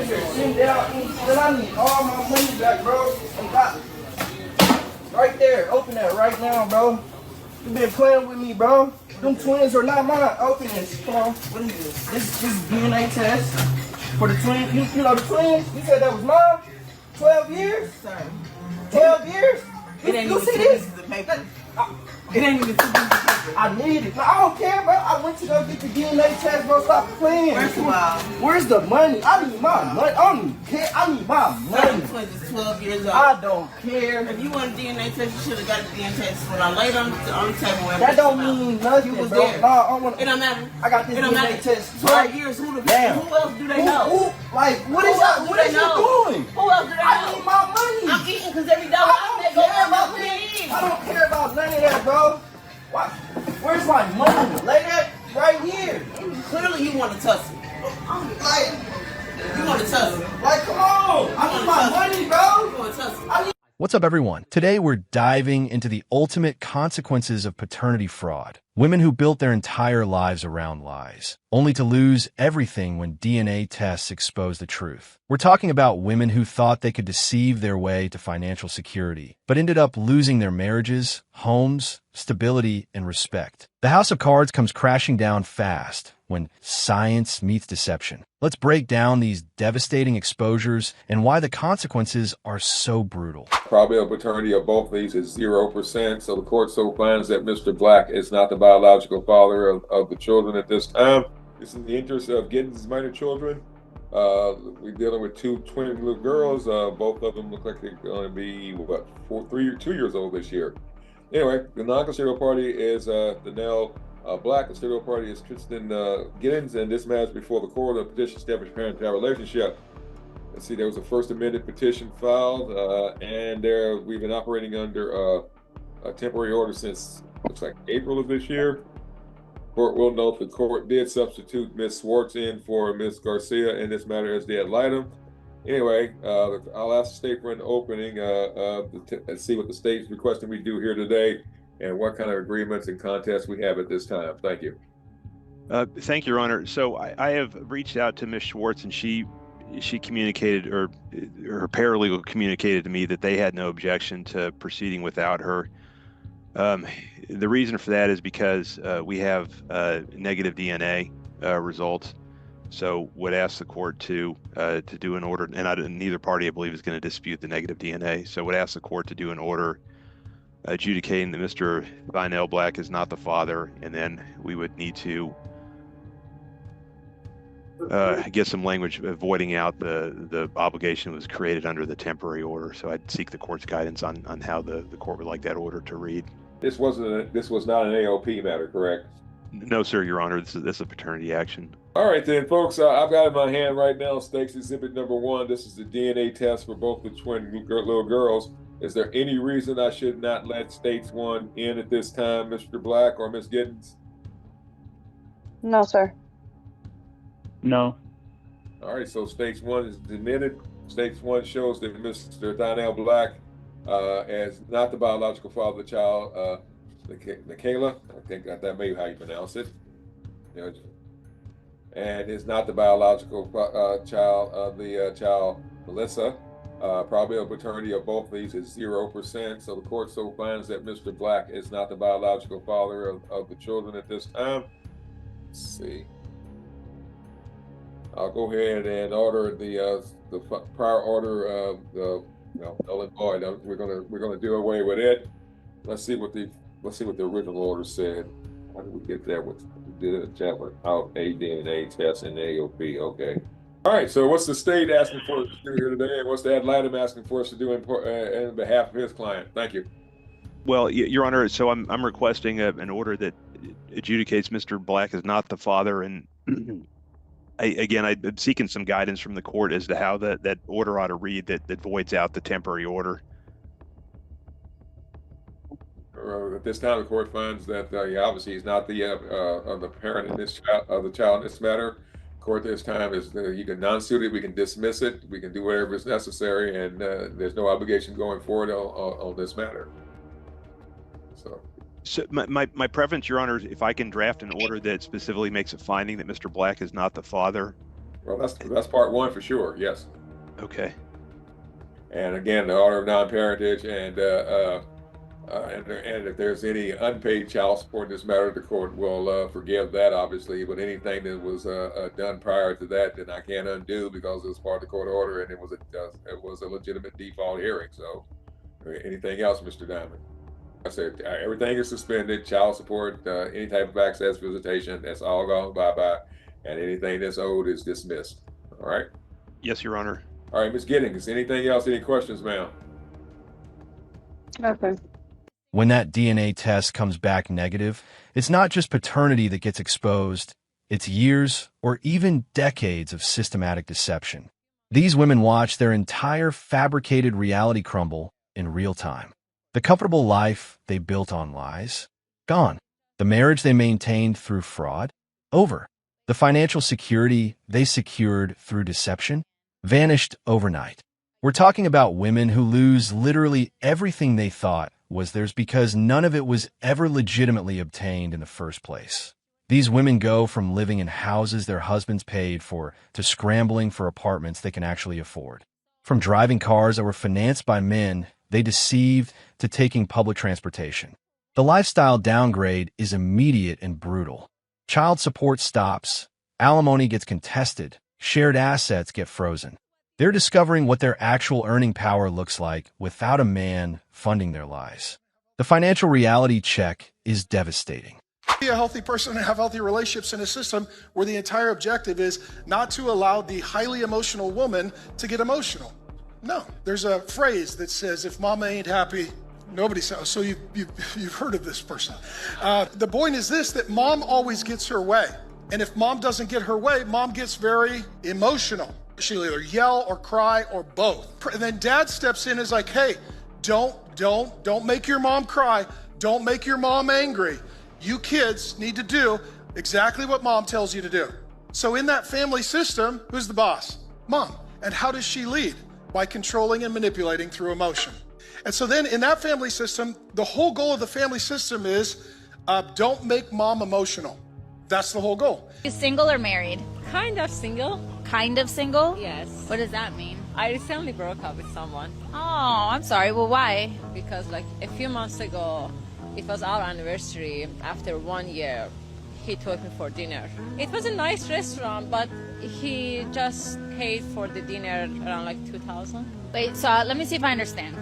here. Sit down. Then I need all my money back, bro. And got right there. Open that right now, bro. You been playing with me, bro. Them twins are not mine. Open this. Come on. What is this? This is DNA test for the twins. You know the twins? You said that was mine? 12 years? Sorry. 12 years? You see this? It ain't even 2 pieces of paper. I need it. I don't care, bro. I went to go get the DNA test, bro. Stop playing. First of all, where's the money? I need my money. I don't even care. I need my money. Son is 12 years old. I don't care. If you want a DNA test, you should have got a DNA test when I laid on the table. That don't mean nothing, You was bro. there. No, I want. It don't matter. I got this It don't DNA matter. test. 12 years. Who else do they know? Like, what is Who what is they you know? doing? Who else do they I know? need my money. I'm eating because every dollar I make care about over that. I don't care about none of that, bro. Why? Where's my money? Lay that right here. Clearly, you want to tussle. Like, You want to tussle. like, come on. I need my money, You bro. want to tussle. I need. What's up, everyone? Today, we're diving into the ultimate consequences of paternity fraud. Women who built their entire lives around lies, only to lose everything when DNA tests expose the truth. We're talking about women who thought they could deceive their way to financial security, but ended up losing their marriages, homes, stability, and respect. The house of cards comes crashing down fast when science meets deception. Let's break down these devastating exposures and why the consequences are so brutal. Probability of paternity of both of these is 0%. So the court so finds that Mr. Black is not the biological father of the children at this time. This is in the interest of getting these minor children. We're dealing with two twin little girls. Both of them look like they're going to be, 2 years old this year. Anyway, the non-custodial party is Danelle Black. The custodial party is Tristan Giddens, and this matters before the court of petition established parent-child relationship. Let's see, there was a first amended petition filed, and we've been operating under a temporary order since, looks like April of this year. Court will note the court did substitute Ms. Swartz in for Ms. Garcia in this matter as the ad litem. Anyway, I'll ask the state for an opening and see what the state's requesting we do here today and what kind of agreements and contests we have at this time. Thank you. Thank you, Your Honor. So I have reached out to Ms. Schwartz, and she communicated, or her paralegal communicated to me that they had no objection to proceeding without her. The reason for that is because we have negative DNA results. So would ask the court to do an order, and neither party, I believe, is going to dispute the negative DNA. So would ask the court to do an order adjudicating that Mr. Vinell Black is not the father, and then we would need to get some language voiding out the obligation that was created under the temporary order. So I'd seek the court's guidance on how the court would like that order to read. This was not an AOP matter, correct? No, sir, Your Honor. This is a paternity action. All right, then, folks. I've got in my hand right now State's Exhibit Number 1. This is the DNA test for both the twin little girls. Is there any reason I should not let States 1 in at this time, Mr. Black or Ms. Giddens? No, sir. No. All right, so States 1 is admitted. States 1 shows that Mr. Donnell Black as not the biological father of the child, Michaela. I think that may be how you pronounce it. And is not the biological child of the child, Melissa. Probability of paternity of both of these is 0%. So the court so finds that Mr. Black is not the biological father of the children at this time. Let's see. I'll go ahead and order the prior order of the null and void. We're gonna do away with it. Let's see what the original order said. How did we get there? We did a chat without a DNA test and AOP. Okay. All right. So what's the state asking for us to do here today, and what's the ad litem asking for us to do in behalf of his client? Thank you. Well, Your Honor, so I'm requesting an order that adjudicates Mr. Black as not the father, and I'm seeking some guidance from the court as to how that order ought to read that voids out the temporary order. At this time, the court finds that obviously he's not the parent in this of the child in this matter. Court this time is you can non-suit it, we can dismiss it, we can do whatever is necessary, and there's no obligation going forward on this matter. So my preference, Your Honor, is if I can draft an order that specifically makes a finding that Mr. Black is not the father, Well, that's part one for sure. Yes. Okay. And again, the order of non-parentage, and if there's any unpaid child support in this matter, the court will forgive that, obviously. But anything that was done prior to that, then I can't undo because it was part of the court order, and it was a legitimate default hearing. So, anything else, Mr. Diamond? I said everything is suspended. Child support, any type of access, visitation, that's all gone bye-bye, and anything that's owed is dismissed. All right. Yes, Your Honor. All right, Ms. Giddings. Anything else? Any questions, ma'am? Okay. When that DNA test comes back negative, it's not just paternity that gets exposed, it's years or even decades of systematic deception. These women watch their entire fabricated reality crumble in real time. The comfortable life they built on lies, gone. The marriage they maintained through fraud, over. The financial security they secured through deception, vanished overnight. We're talking about women who lose literally everything they thought was theirs because none of it was ever legitimately obtained in the first place. These women go from living in houses their husbands paid for to scrambling for apartments they can actually afford. From driving cars that were financed by men they deceived to taking public transportation. The lifestyle downgrade is immediate and brutal. Child support stops, alimony gets contested, shared assets get frozen. They're discovering what their actual earning power looks like without a man funding their lies. The financial reality check is devastating. Be a healthy person and have healthy relationships in a system where the entire objective is not to allow the highly emotional woman to get emotional. No, there's a phrase that says, if mama ain't happy, nobody says. So you've heard of this person. The point is this, that mom always gets her way. And if mom doesn't get her way, mom gets very emotional. She'll either yell or cry or both. And then dad steps in and is like, hey, don't make your mom cry. Don't make your mom angry. You kids need to do exactly what mom tells you to do. So in that family system, who's the boss? Mom. And how does she lead? By controlling and manipulating through emotion. And so then in that family system, the whole goal of the family system is don't make mom emotional. That's the whole goal. You single or married? Kind of single. Kind of single? Yes. What does that mean? I recently broke up with someone Oh, I'm sorry. Well, why? because like a few months ago, it was our anniversary. After 1 year, he took me for dinner. It was a nice restaurant, but he just paid for the dinner around like 2,000. Wait, so let me see if I understand.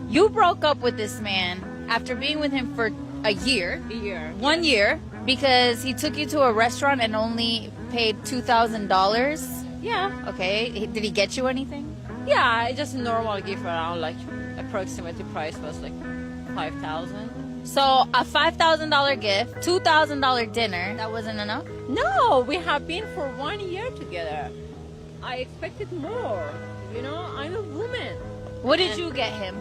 You broke up with this man after being with him for a year. A year. 1 year because he took you to a restaurant and only paid $2,000. Yeah. Okay. Did he get you anything? Yeah, I just normal gift around like approximately price was like 5,000. So a $5,000 gift, $2,000 dinner. That wasn't enough? No, we have been for 1 year together. I expected more. You know, I'm a woman. What did you get him?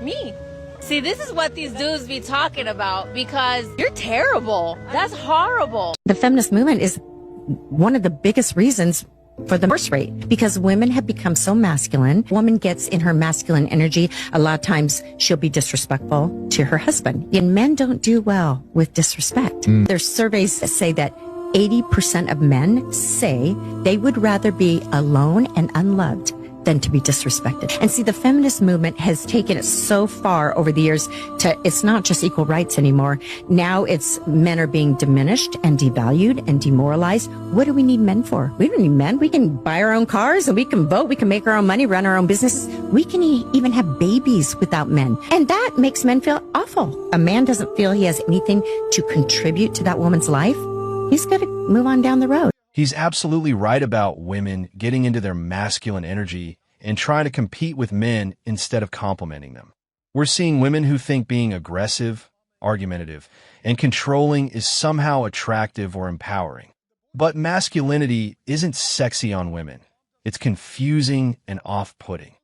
Me. See, this is what these dudes be talking about because you're terrible. That's horrible. The feminist movement is one of the biggest reasons for the divorce rate because women have become so masculine. Woman gets in her masculine energy. A lot of times she'll be disrespectful to her husband. And men don't do well with disrespect. There's surveys that say that 80% of men say they would rather be alone and unloved than to be disrespected. And see, the feminist movement has taken it so far over the years to, it's not just equal rights anymore. Now it's men are being diminished and devalued and demoralized. What do we need men for? We don't need men. We can buy our own cars and we can vote. We can make our own money, run our own businesses. We can even have babies without men. And that makes men feel awful. A man doesn't feel he has anything to contribute to that woman's life. He's got to move on down the road. He's absolutely right about women getting into their masculine energy and trying to compete with men instead of complimenting them. We're seeing women who think being aggressive, argumentative, and controlling is somehow attractive or empowering. But masculinity isn't sexy on women. It's confusing and off-putting.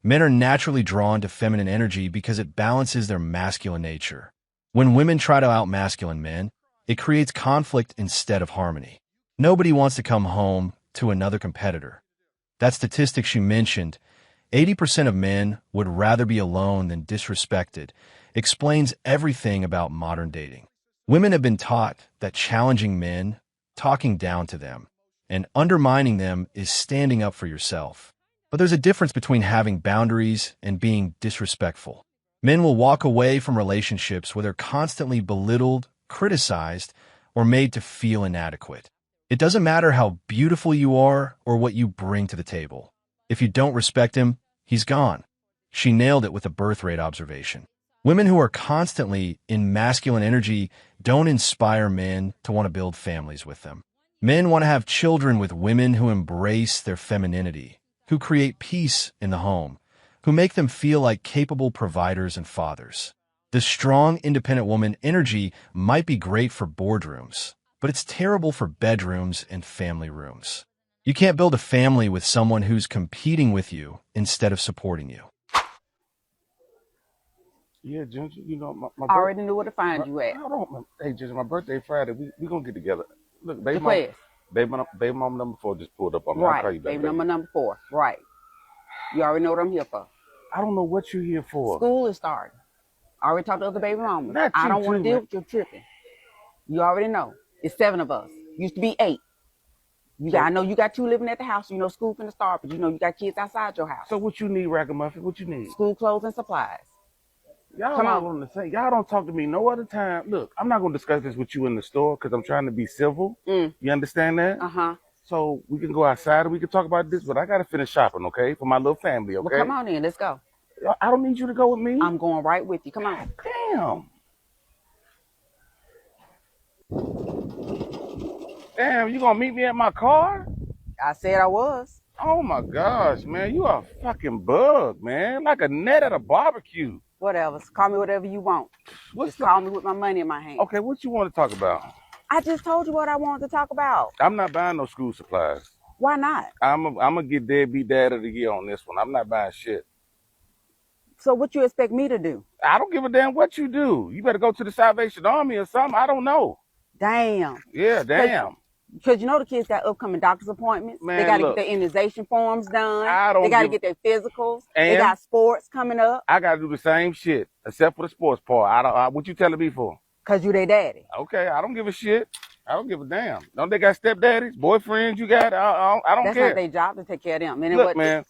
Men are naturally drawn to feminine energy because it balances their masculine nature. When women try to out-masculine men, it creates conflict instead of harmony. Nobody wants to come home to another competitor. That statistic she mentioned, 80% of men would rather be alone than disrespected, explains everything about modern dating. Women have been taught that challenging men, talking down to them, and undermining them is standing up for yourself. But there's a difference between having boundaries and being disrespectful. Men will walk away from relationships where they're constantly belittled, criticized, or made to feel inadequate. It doesn't matter how beautiful you are or what you bring to the table. If you don't respect him, he's gone. She nailed it with a birth rate observation. Women who are constantly in masculine energy don't inspire men to want to build families with them. Men want to have children with women who embrace their femininity, who create peace in the home, who make them feel like capable providers and fathers. The strong, independent woman energy might be great for boardrooms, but it's terrible for bedrooms and family rooms. You can't build a family with someone who's competing with you instead of supporting you. Yeah, Ginger, you know, my I already knew where to find you at. Hold on, hey, Ginger, my birthday Friday. We gonna get together. Look, baby mom number 4 just pulled up on me. I'll call Right, you back, baby number 4. Right. You already know what I'm here for. I don't know what you're here for. School is starting. I already talked to other baby mamas. Not I you don't want too, to deal man. with your tripping. You already know. It's 7 of us. Used to be 8. I know you got 2 living at the house. You know school finna start, but you know you got kids outside your house. So what you need, Ragamuffin? What you need? School clothes and supplies. Y'all Come all on the same. Y'all don't talk to me no other time. Look, I'm not gonna discuss this with you in the store because I'm trying to be civil. You understand that? Uh-huh. So we can go outside and we can talk about this, but I gotta finish shopping, okay? For my little family, okay? Well, come on in. Let's go. I don't need you to go with me. I'm going right with you. Come on. Damn, you gonna meet me at my car? I said I was. Oh my gosh, man, you are a fucking bug, man. Like a net at a barbecue. Whatever. Call me whatever you want. Just call me with my money in my hand. Okay, what you want to talk about? I just told you what I wanted to talk about. I'm not buying no school supplies. Why not? I'm gonna get deadbeat dad of the year on this one. I'm not buying shit. So what you expect me to do? I don't give a damn what you do. You better go to the Salvation Army or something. I don't know. Damn. Yeah, damn. Because you know the kids got upcoming doctor's appointments. Man, they got to look. get their immunization forms done. I don't They got to give- get their physicals. And? They got sports coming up. I gotta do the same shit except for the sports part. What you telling me for? Because you their daddy. Okay, I don't give a shit. I don't give a damn. Don't they got stepdaddies, boyfriends? You got? I don't That's care. not their job to take care of them. And Look, man,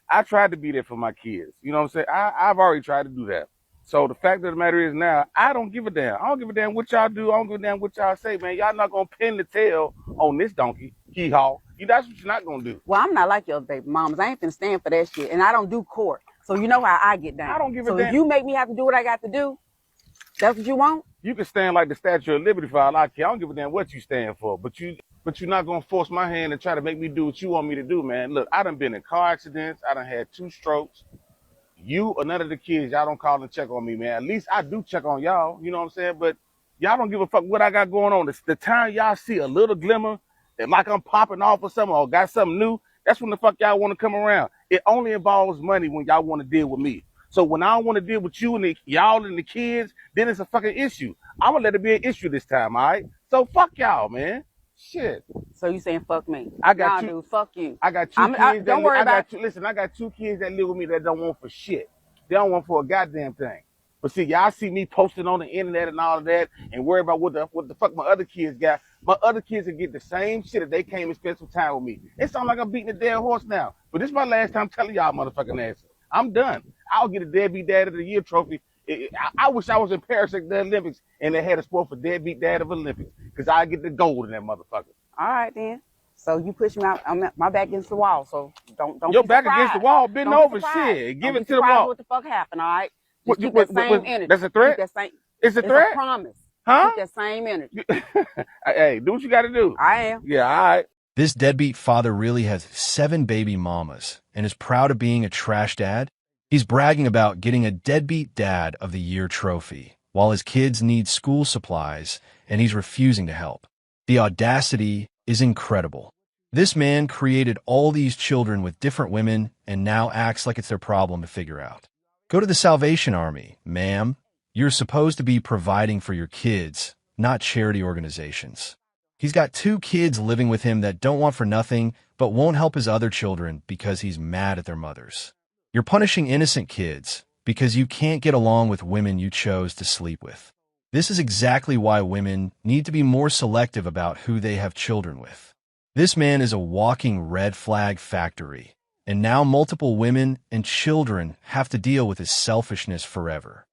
I tried to be there for my kids. You know what I'm saying? I've already tried to do that. So the fact of the matter is now, I don't give a damn. I don't give a damn what y'all do. I don't give a damn what y'all say, man. Y'all not gonna pin the tail on this donkey, hee-haw. That's what you're not gonna do. Well, I'm not like your baby mamas. I ain't finna stand for that shit. And I don't do court. So you know how I get down. I don't give a So damn. if you make me have to do what I got to do, that's what you want? You can stand like the Statue of Liberty for all I care. I don't give a damn what you stand for. But you're not gonna force my hand and try to make me do what you want me to do, man. Look, I done been in car accidents. I done had 2 strokes. You or none of the kids, y'all don't call and check on me, man. At least I do check on y'all, you know what I'm saying? But y'all don't give a fuck what I got going on. The time y'all see a little glimmer, and like I'm popping off or something, or got something new, that's when the fuck y'all want to come around. It only involves money when y'all want to deal with me. So when I don't want to deal with you and y'all and the kids, then it's a fucking issue. I'm gonna let it be an issue this time, all right? So fuck y'all, man. Shit. So you saying fuck me? I got nah, two. Dude, fuck you. I got 2 kids. Don't worry about it. Listen, I got 2 kids that live with me that don't want for shit. They don't want for a goddamn thing. But see, y'all see me posting on the internet and all of that, and worry about what the fuck my other kids got. My other kids will get the same shit if they came and spent some time with me. It sounds like I'm beating a dead horse now. But this is my last time telling y'all motherfucking answer. I'm done. I'll get a deadbeat dad of the year trophy. I wish I was in Paris at the Olympics and they had a sport for deadbeat dad of Olympics, because I get the gold in that motherfucker. All right, then. So you push me out. I'm my back against the wall. So don't. Your be back surprised. against the wall, bend Don't be over, surprised. shit. Give Don't it be to the surprised wall. What the fuck happened? All right. What- Keep what- that same what- energy. that's a threat? Keep that same, It's a it's threat? a promise. Huh? Keep that same energy. Hey, do what you got to do. I am. Yeah, all right. This deadbeat father really has 7 baby mamas and is proud of being a trash dad. He's bragging about getting a deadbeat dad of the year trophy, while his kids need school supplies and he's refusing to help. The audacity is incredible. This man created all these children with different women and now acts like it's their problem to figure out. Go to the Salvation Army, ma'am. You're supposed to be providing for your kids, not charity organizations. He's got 2 kids living with him that don't want for nothing, but won't help his other children because he's mad at their mothers. You're punishing innocent kids because you can't get along with women you chose to sleep with. This is exactly why women need to be more selective about who they have children with. This man is a walking red flag factory, and now multiple women and children have to deal with his selfishness forever.